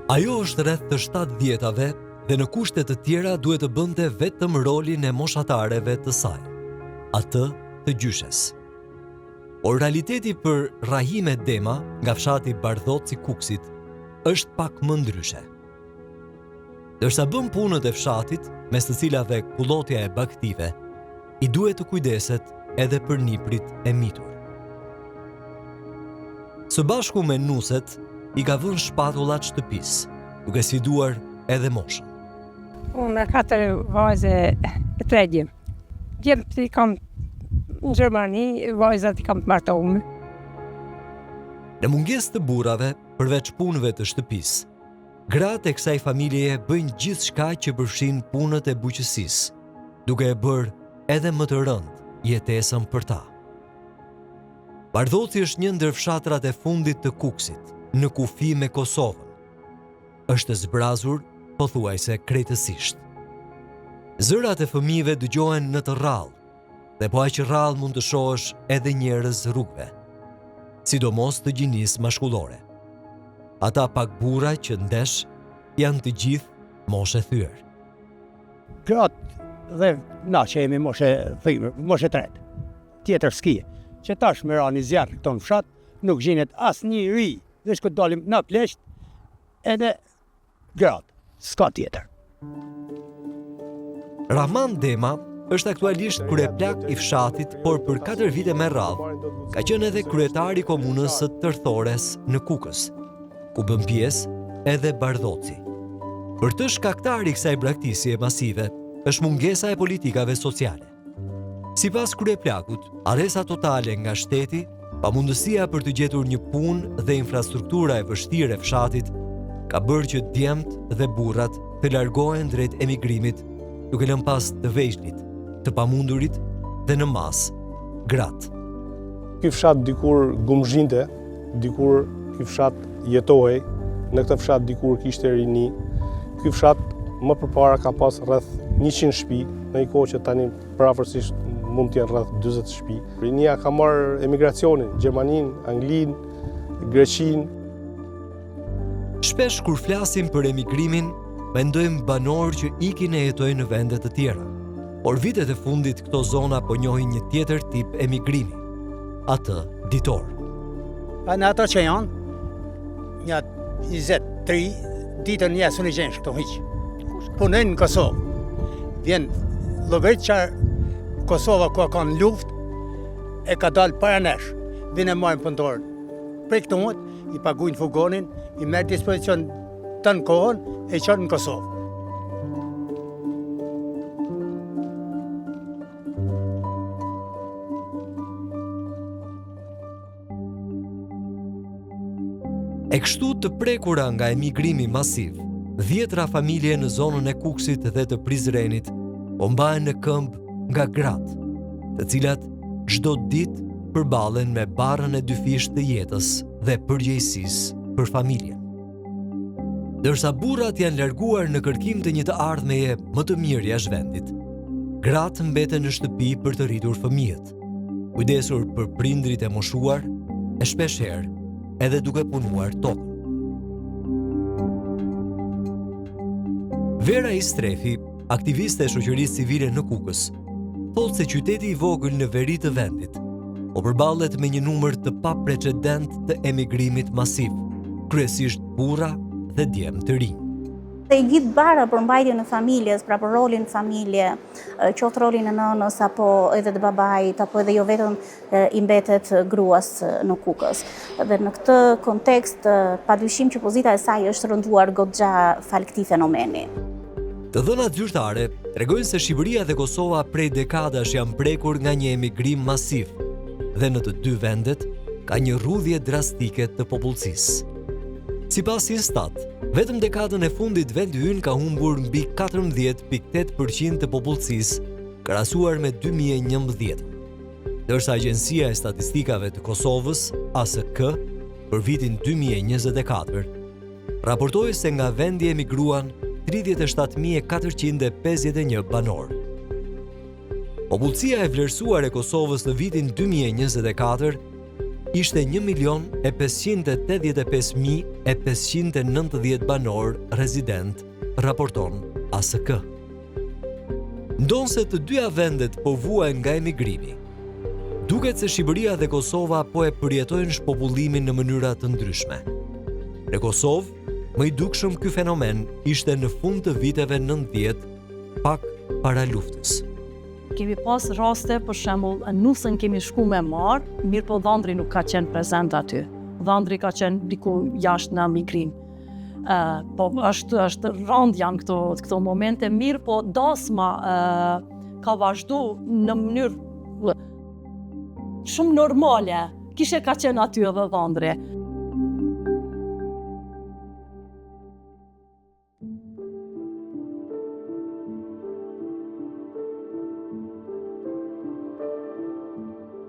Ajo është rreth të 70-ave dhe në kushte të tjera duhet të bënte vetëm rolin e moshatareve të saj, atë të gjyshes. Por realiteti për Rahime Dema nga fshati Bardhoci i Kukësit është pak më ndryshe. Dërsa bën punët e fshatit, mes të cilave kullotja e baktive, i duhet të kujdeset edhe për niprit e mitur. Së bashku me nuset, i ka vënë shpatullat shtëpis, duke sfiduar edhe moshën. Unë me 4 vajze e 3 djemë. Djemë të i kam në Gjermani, vajzat i kam të martohme. Në mungesë të burrave, përveç punëve të shtëpis, gratë e kësaj familjeje bëjnë gjithçka që përfshin punët e buqësisë, duke e bërë edhe më të rëndë jetesën për ta. Bardhoci është një ndër fshatrat e fundit të Kukësit, në kufi me Kosovën. Është zbrazur pothuajse krejtësisht. Zërat e fëmijëve dëgjohen në të rrallë, dhe po aq rrallë mund të shohësh edhe njerëz rrugëve, sidomos të gjinisë mashkullore. Ata pak burra që ndesh janë të gjithë moshe thyer. Gratë dhe na që jemi moshe tretë, tjetër s'kije, që tash me rani zjarë këto në fshat, nuk gjinet asë një ri, dhe shkët dalim na plesht, edhe gratë, s'ka tjetër. Rahman Dema është aktualisht kryeplak i fshatit, por për 4 vite me radhë ka qenë edhe kryetari i komunës së Tërthores në Kukës, ku bën pjesë edhe Bardhoci. Për të shkaktari i kësaj braktisje masive është mungesa e politikave sociale. Sipas kryeplakut, arresa totale nga shteti, pamundësia për të gjetur një punë dhe infrastruktura e vështirë e fshatit ka bërë që djemt dhe burrat të largohen drejt emigrimit, duke lënë pas të vegjëlit, të pamundurit dhe në mas gratë. Ky fshat dikur gumzhinte, dikur ky fshat jetohej, në këtë fshat dikur kishte rini. Ky fshat më përpara ka pas rreth 100 shtëpi, në një kohë që tani prafërsisht mund të jenë rreth 40 shtëpi. Rinia ka marrë emigracionin, Gjermaninë, Anglinë, Greqinë. Shpesh kur flasim për emigrimin, mendojmë banor që ikin e jetojnë në vende të tjera. Por vitet e fundit këto zona po njohin një tjetër tip emigrimi, atë ditor. Në ato që janë, një 23 ditën një së në gjensh këto hiqë. Punojnë në Kosovë. Vjen llogarit që Kosova ku ka në luft, e ka dalë para nesh. Vjen e marrin punëtorën. Prej këto mot, i paguajnë fugonin, i merr dispozicion të në kohën, e qanë në Kosovë. E kështu të prekura nga emigrimi masiv, 10 familje në zonën e Kukësit dhe të Prizrenit po mbahen në këmbë nga gratë, të cilat çdo ditë përballen me barrën e dyfisht të jetës dhe përgjegjësisë për familjen. Dërsa burrat janë larguar në kërkim të një të ardhmeje më të mirë jashtë vendit, gratë mbeten në shtëpi për të rritur fëmijët, kujdesur për prindrit e moshuar, e shpeshherë edhe duke punuar tokën. Vera Istrefi, aktiviste e shoqërisë civile në Kukës, thotë se qyteti i vogël në veri të vendit po përballet me një numër të paprecedent të emigrimit masiv, kryesisht burra dhe djemë të rinj. Dhe i gjithë bara për mbajtjen e familjes, pra për rolin familje, qoftë rolin e nënës, apo edhe të babait, apo edhe jo vetëm i mbetet gruas në Kukës. Dhe në këtë kontekst, padyshim që pozita e saj është rënduar goxha fal këtij fenomeni. Të dhënat zyrtare tregojnë se Shqipëria dhe Kosova prej dekadash janë prekur nga një emigrim masiv, dhe në të dy vendet ka një rrudhje drastike të popullsisë. Sipas Instat, vetëm dekadën e fundit vendi ynë ka humbur mbi 14.8% të popullsisë, krahasuar me 2011. Ndërsa Agjencia e Statistikave të Kosovës, ASK, për vitin 2024, raportoi se nga vendi emigruan 37.451 banor. Popullsia e vlerësuar e Kosovës në vitin 2024 ishte 1.585.590 banor rezident, raporton ASK. Ndonse të dyja vendet po vuajnë nga emigrimi, duket se Shqipëria dhe Kosova po e përjetojnë shpopullimin në mënyra të ndryshme. Në Kosovë, më i dukshëm ky fenomen ishte në fund të viteve 90, pak para luftës. Kemi pas raste, për shembull, nusën kemi shku me marë, mirë po dhëndri nuk ka qenë prezent aty. Dhëndri ka qenë diku jashtë në migrim. Po është rënd janë këto momente, mirë po dasma ka vazhdu në mënyrë shumë normale. Kishe ka qenë aty edhe dhëndri.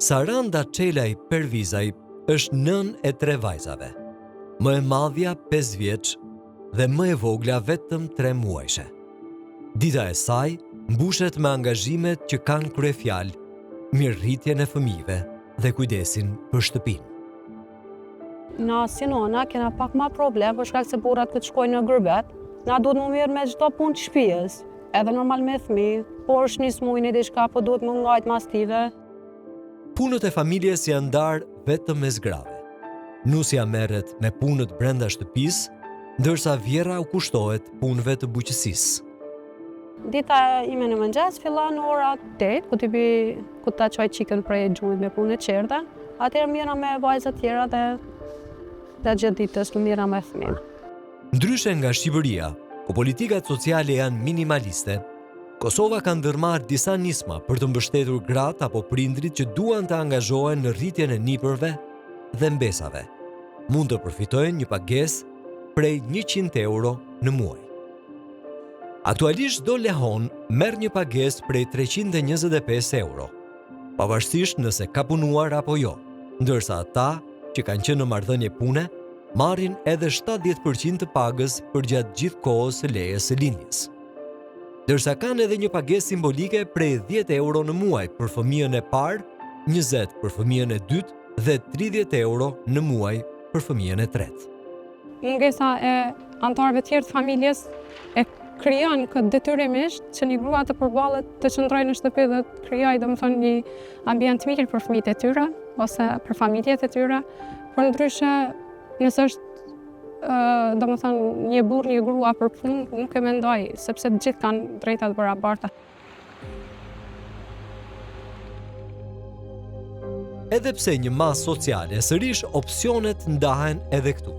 Saranda Çelaj Pervizaj është nën e 3 vajzave. Më e madhja 5 vjeç dhe më e vogla vetëm 3 muajshe. Dita e saj mbushet me angazhimet që kanë kryefjalë, mirërritjen e fëmijëve dhe kujdesin për shtëpinë. Na si nona kena pak ma problem për shkak se burrat këtë shkojnë në gërbet. Na duhet më mirë me çdo punë të shtëpisë, edhe normal me fëmijë, por është nis muajin diçka, po duhet më ngajt mastive. Punët e familjes janë ndarë vetëm mes grave. Nusja merret me punët brenda shtëpisë, ndërsa vjera u kushtohet punëve të buqësisë. Dita ime në mëngjes fillon ora 8, ku ta çoj çikën prej gjumit me punë të qerta. Atëherë mira me vajzat tjera dhe gjatë ditës mira me fëmijë. Ndryshe nga Shqipëria, ku politikat sociale janë minimaliste, Kosova ka ndërmarrë disa nisma për të mbështetur gratë apo prindrit që duan të angazhohen në rritjen e nipërve dhe mbesave. Mund të përfitojnë një pagesë prej 100 euro në muaj. Aktualisht çdo lehon merr një pagesë prej 325 euro, pavarësisht nëse ka punuar apo jo, ndërsa ata që kanë qenë në marrëdhënie pune marrin edhe 70% të pagës për gjatë gjithë kohës së lejes së lindjes. Dërsa kanë edhe një pagesë simbolike prej 10 euro në muaj për fëmijën e parë, 20 për fëmijën e dytë dhe 30 euro në muaj për fëmijën e tretë. Mungesa e anëtarëve tjerë të familjes e krijon këtë detyrimisht që një grua të përballet të qëndrojë në shtëpi dhe të krijojë domethënë një ambient mirë për fëmijët e tyre ose për familjet e tyre, por ndryshe nëse është domethënë një burr, një grua për punë, nuk e mendoj, sepse të gjithë kanë drejta të barabarta. Edhe pse një masë sociale, sërish opsionet ndahen edhe këtu.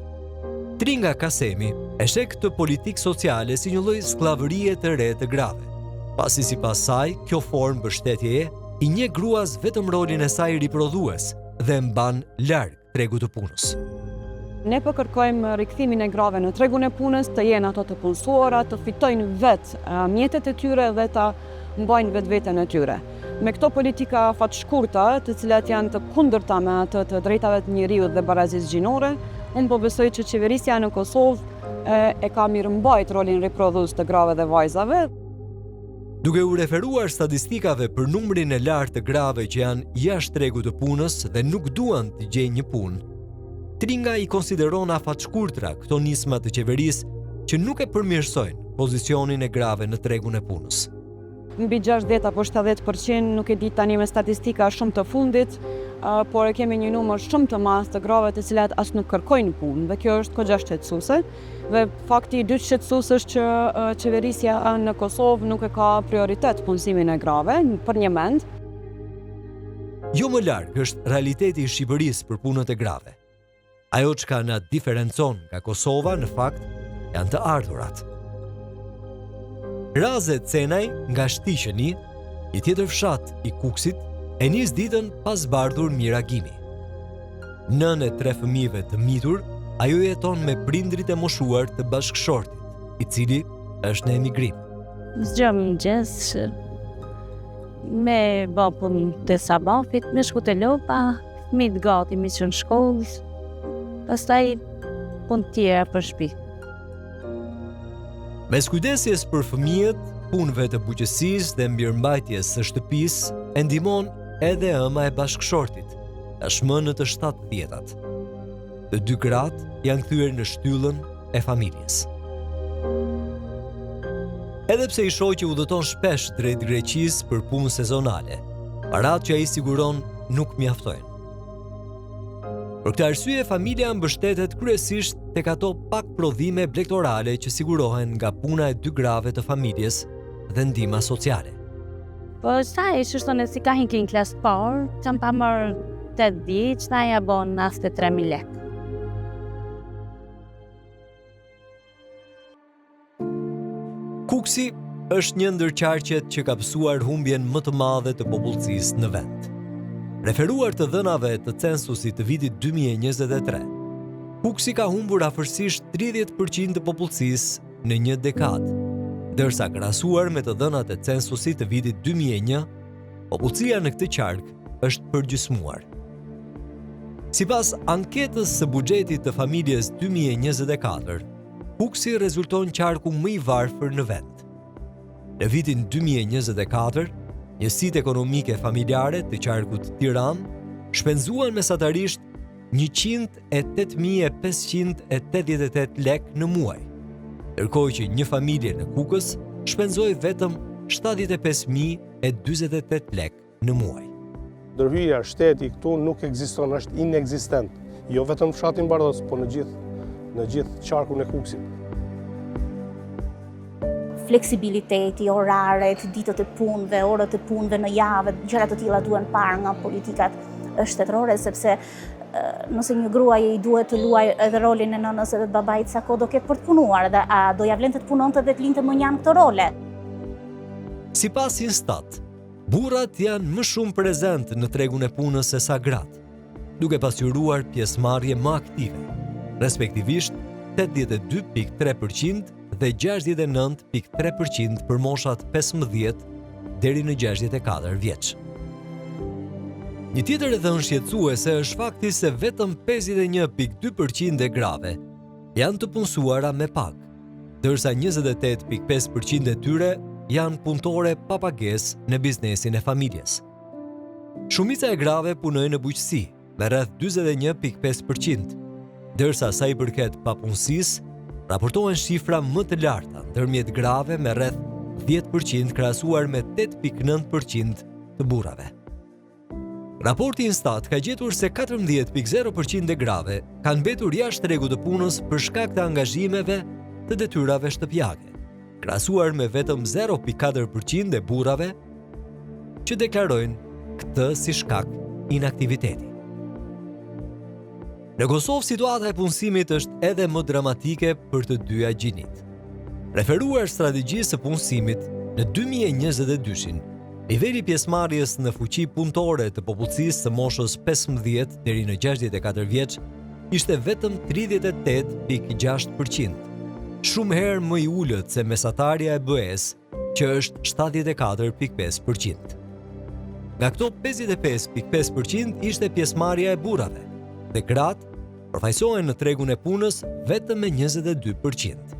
Tringa Kasemi e sheh këtë politikë sociale si një lloj skllavërie të re të grave, pasi sipas saj, kjo formë mbështetjeje i njeh gruas vetëm rolin e saj riprodhues dhe mban larg tregut të punës. Ne po kërkojmë rikthimin e grave në tregun e punës, të jenë ato të punësuara, të fitojnë vetë mjetet e tyre dhe ta mbajnë vetveten e tyre. Me këto politika fatshkurta, të cilat janë të kundërta me ato të drejtave të njeriut dhe barazisë gjinore, unë po besoj që qeverisja në Kosovë e ka mirëmbajt rolin riprodhues të grave dhe vajzave. Duke u referuar statistikave për numrin e lartë të grave që janë jashtë tregut të punës dhe nuk duan të gjejnë një punë, Tringa i konsideron afatshkurtra këto nisma të qeverisë që nuk e përmirësojnë pozicionin e grave në tregun e punës. Mbi 60 apo 70%, nuk e di tani me statistika shumë të fundit, por e kemi një numër shumë të madh të grave të cilat as nuk kërkojnë punë dhe kjo është kogja shqetësuese. Dhe fakti i dytë shqetësues është që qeverisja në Kosovë nuk e ka prioritet punësimin e grave për një mend. Jo më larg është realiteti i Shqipërisë për punët e grave. Ajo çka na diferencon nga Kosova në fakt janë të ardhurat. Raze Cenaj nga Shtiqeni, një tjetër fshat i Kuksit, e nis ditën pas bardhur Miragimi. Nën e 3 fëmijëve të mitur, ajo jeton me prindrit e moshuar të bashkëshortit, i cili është në emigrim. Zgjëm mëngjes me babun të sabafit, me shku të lopa, fëmijët gati me qenë shkollë, pastaj punë tjera për shtëpi. Mes kujdesjes për fëmijët, punëve të buqësisë dhe mbirëmbajtjes së shtëpisë, e ndihmon edhe ëma e bashkëshortit, tashmë në të 70-tat. Të dy gratë janë kthyer në shtyllën e familjes. Edhe pse i shoqi udhëton shpesh drejt Greqisë për punë sezonale, paratë që ai siguron nuk mjaftojnë. Për këtë arsye, familja mbështetet kryesisht tek ato pak prodhime blegtorale që sigurohen nga puna e dy grave të familjes dhe ndihma sociale. Po sa e shështon e si ka hin në klasë parë, që më pa mërë 8 ditë, që na ja bon 93.000 lekë. Kuksi është një ndër qarqet që ka pësuar humbjen më të madhe të popullsisë në vend. Referuar të dhënave të censusit të vitit 2023, Kuksi ka humbur afërsisht 30% të popullsisë në një dekadë, ndërsa krahasuar me të dhënat e censusit të vitit 2001, popullsia në këtë qark është përgjysmuar. Sipas anketës së buxhetit të familjes 2024, Kuksi rezulton qarku më i varfër në vend. Në vitin 2024, njësitë ekonomike familjare të qarkut Tiranë shpenzuan mesatarisht 108.588 lekë në muaj, ndërkohë që një familje në Kukës shpenzoi vetëm 75.048 lekë në muaj. Ndërhyja shteti këtu nuk ekziston, është inekzistent. Jo vetëm fshatin Bardhës, po në gjithë qarkun e Kuksit. Fleksibiliteti, oraret, ditët e punëve, orët e punëve në javë, gjëra të tilla duhen parë nga politikat shtetërore, sepse nëse një gruaje i duhet të luajë edhe rolin e nënës edhe të babait, sa kohë do ketë për të punuar, dhe a do ja vlente të punonte dhe të linte më njanë këtë role. Sipas Instat, burrat janë më shumë prezent në tregun e punës se sa gratë, duke pasqyruar pjesëmarrje më aktive, respektivisht 82.3% dhe 69.3% për moshat 15 deri në 64 vjeç. Një tjetër e dhënë shqetësuese është fakti se vetëm 51.2% e grave janë të punësuara me pak, ndërsa 28.5% e tyre janë punëtore pa pagesë në biznesin e familjes. Shumica e grave punojnë në bujqësi me rreth 41.5%, ndërsa sa i përket papunësisë, raportohen shifra më të larta ndërmjet grave me rreth 10% krahasuar me 8.9% të burrave. Raporti Instat ka gjetur se 14.0% e grave kanë mbetur jashtë tregut të punës për shkak të angazhimeve të detyrave shtëpiake, krahasuar me vetëm 0.4% e burrave që deklarojnë këtë si shkak inaktiviteti. Në Kosovë, situata e punësimit është edhe më dramatike për të dyja gjinit. Referuar strategjisë së punësimit, në 2022-shin, niveli pjesëmarrjes në fuqi punëtore të popullsisë së moshës 15 deri në 64 vjeç ishte vetëm 38.6%, shumë herë më i ulët se mesatarja e BE-s, që është 74.5%. Nga këto 55.5% ishte pjesëmarrja e burrave, dhe gratë përfaqësohen në tregun e punës vetëm me 22%.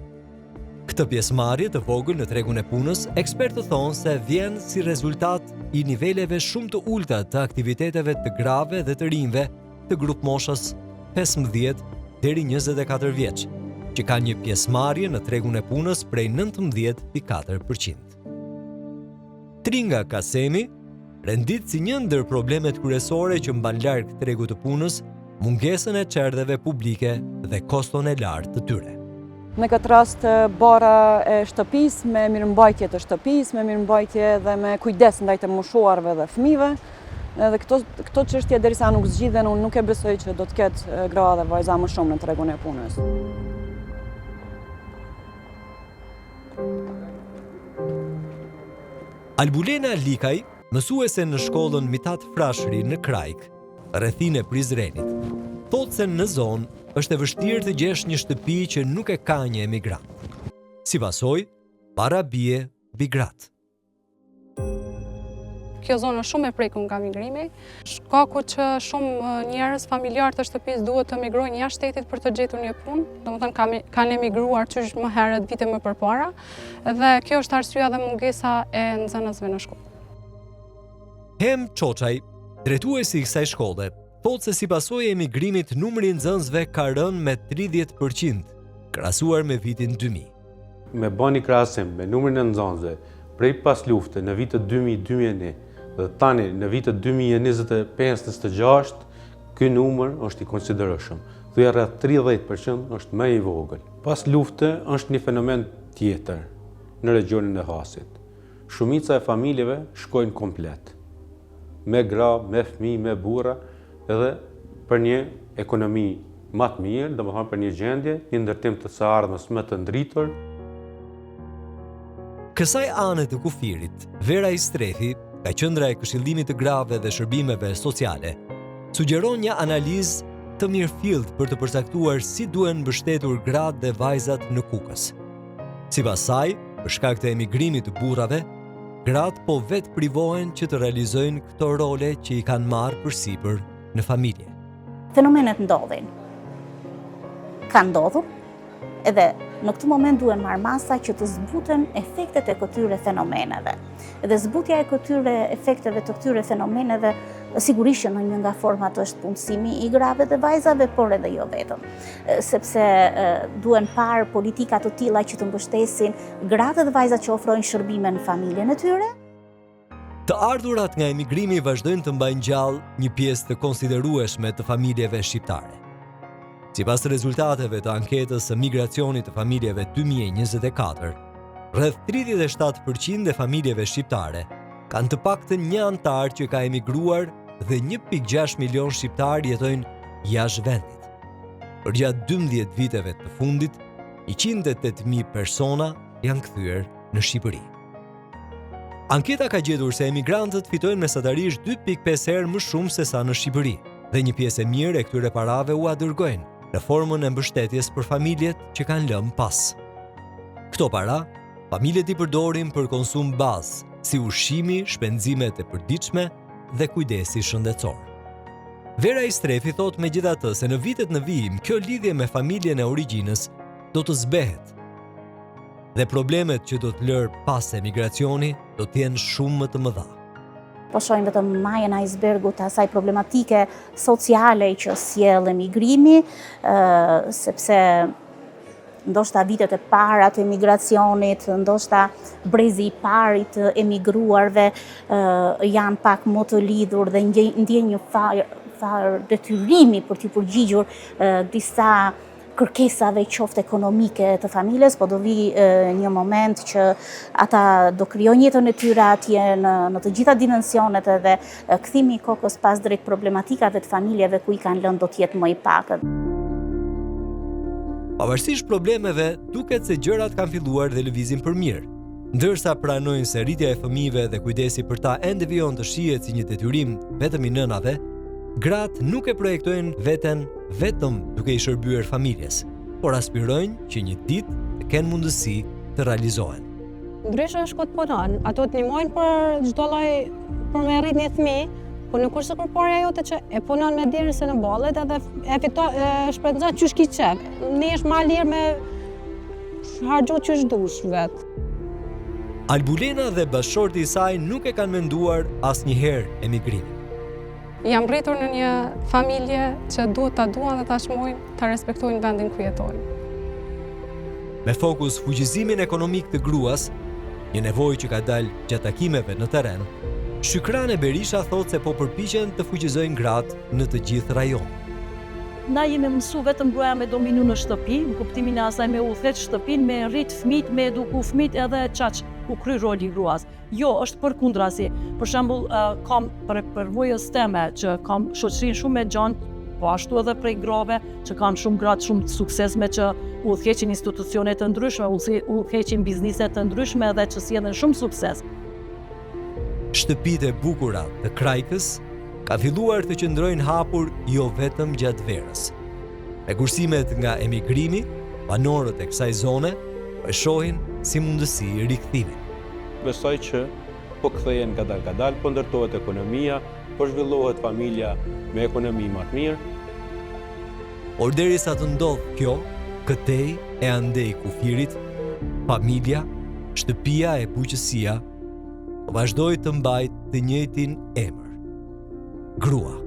Këtë pjesëmarrje të vogël në tregun e punës, ekspertët thonë se vjen si rezultat i niveleve shumë të ulta të aktiviteteve të grave dhe të rinjve të grup moshës 15 deri 24 vjeç, që kanë një pjesëmarrje në tregun e punës prej 19.4%. Tringa Kasemi rendit si një ndër problemet kryesore që mban larg tregut të punës mungesën e çerdheve publike dhe koston e lartë të tyre. Në këtë rast, bara e shtëpisë, me mirëmbajtje të shtëpisë, me mirëmbajtje dhe me kujdes ndaj të moshuarve dhe fëmijëve, edhe këto çështje derisa nuk zgjidhen, unë nuk e besoj që do të ketë gra dhe vajza më shumë në tregun e punës. Albulena Likaj, mësuese në shkollën Mitat Frashëri në Krajk, rrethin e Prizrenit, thotë se në zonë është e vështirë të gjesh një shtëpi që nuk e ka një emigrant. Si pasojë, para bie migrat. Kjo zonë është shumë e prekur nga migrimi. Shkaku që shumë njerëz familjar të shtëpisë duhet të migrojnë jashtë shtetit për të gjetur një punë, domethënë kanë emigruar qysh më herët vite më përpara, dhe kjo është arsyeja dhe mungesa e nxënësve në shkollë. Hem Çoçaj, drejtuesi i kësaj shkolle, thotë se si pasojë e emigrimit numri i nxënësve ka rënë me 30%, krahasuar me vitin 2000. Me bani krahasim me numrin e nxënësve prej pas lufte në vitet 2000-2001 dhe tani në vitet 2025-26, ky numër është i konsiderueshëm. Thuaj rreth 30% është më i vogël. Pas lufte është një fenomen tjetër në regionin e Hasit. Shumica e familjeve shkojnë komplet. Me gra, me fëmijë, me burra, edhe për një ekonomi më të mirë, domethënë për një gjendje, një ndërtim të së ardhmes më të ndritur. Kësaj ane të kufirit, Vera Istrefi, nga qendra e këshillimit të grave dhe shërbimeve sociale, sugjeron një analizë të mirëfillt për të përcaktuar si duhen mbështetur gratë dhe vajzat në Kukës. Sipas saj, për shkak të emigrimit të burrave, gratë po vetë privohen që të realizojnë këto role që i kanë marrë përsipër në familje. Fenomenet ndodhin. Ka ndodhur, edhe në këtë moment duhen marrë masa që të zbuten efektet e këtyre fenomeneve. Edhe zbutja e këtyre efekteve të këtyre fenomeneve sigurisht që në një nga format është punësimi i grave dhe vajzave, por edhe jo vetëm. Sepse duhen parë politika të tilla që të mbështesin gratë dhe vajzat që ofrojnë shërbime në familjen e tyre. Të ardhurat nga emigrimi vazhdojnë të mbajnë gjallë një pjesë të konsiderueshme të familjeve shqiptare. Sipas rezultateve të anketës së migracionit të familjeve 2024, rreth 37% e familjeve shqiptare kanë të paktën një antar që ka emigruar dhe 1.6 milion shqiptar jetojnë jashtë vendit. Përgjatë 12 viteve të fundit, 108.000 persona janë kthyer në Shqipëri. Anketa ka gjetur se emigrantët fitojnë mesatarisht 2.5 herë më shumë se sa në Shqipëri, dhe një pjesë e mirë e këtyre parave u dërgojnë në formën e mbështetjes për familjet që kanë lëmë pas. Këto para, familjet i përdorin për konsum bazë, si ushqimi, shpenzimet e përditshme dhe kujdesi shëndetësor. Vera Istrefi thot megjithatë se në vitet në vijim kjo lidhje me familjen e origjinës do të zbehet. Dhe problemet që do të lërë pas emigracioni do të jenë shumë më të mëdha. Po shohim vetëm majën e icebergut të asaj problematike sociale që sjell emigrimi, sepse ndoshta vitet e para të emigracionit, ndoshta brezi i parë i të emigruarve janë pak më të lidhur dhe ndjen një farë detyrimi për t'i përgjigjur disa kërkesave qoftë ekonomike të familjes, po do vi një moment që ata do krijojnë jetën e tyre atje në të gjitha dimensionet edhe kthimi i kokës pas drejt problematikave të familjeve ku i kanë lënë do të jetë më i pakët. Pavarësisht problemeve, duket se gjërat kanë filluar dhe lëvizin për mirë. Ndërsa pranojnë se rritja e fëmijëve dhe kujdesi për ta ende vijon të shihet si një detyrim vetëm i nënave, gratë nuk e projektojnë veten vetëm duke i shërbyer familjes, por aspirojnë që një ditë të kenë mundësi të realizohen. Ndryshe shkot punon, ato të ndihmojnë për çdo lloj për me rrit një fëmijë, po në kurse përparja jote që e punon me dirën se në ballet edhe e shpenzon qysh ki qep. Ne është ma lirë me harxhu qysh dush vetë. Albulena dhe bashkëshorti i saj nuk e kanë menduar asnjëherë emigrimin. Jam rritur në një familje që duhet ta duan dhe ta shmojnë, ta respektojnë vendin ku jetojnë. Me fokus fuqizimin ekonomik të gruas, një nevojë që ka dalë gjatë takimeve në terren, Shkykrane Berisha thotë se po përpiqen të fuqizojnë gratë në të gjithë rajonin. Na jemi mësu vetëm gruaja me dominu në shtëpi, në kuptimin e asaj me udhëhet shtëpinë, me rrit fëmijët, me eduku fëmijët edhe çaq ku kry roli i gruas. Jo, është përkundrazi. Për shembull, kam për përvojës teme që kam shoqërinë shumë me gjanë, po ashtu edhe prej grave që kanë shumë gratë shumë të suksesme që udhëheqin institucione të ndryshme, udhëheqin biznise të ndryshme edhe që sjellin shumë sukses. Shtëpitë e bukura të Krajkës ka filluar të qëndrojnë hapur jo vetëm gjatë verës. Me kursimet nga emigrimi, banorët e kësaj zone po e shohin si mundësi rikthimi. Besoj që po kthehen gadal, po ndërtohet ekonomia, po zhvillohet familja me ekonomi më të mirë. Por derisa të ndodh kjo, këtej e andej kufirit, familja, shtëpia e buqësia vazhdoi të mbajtë të njëjtin emër: grua.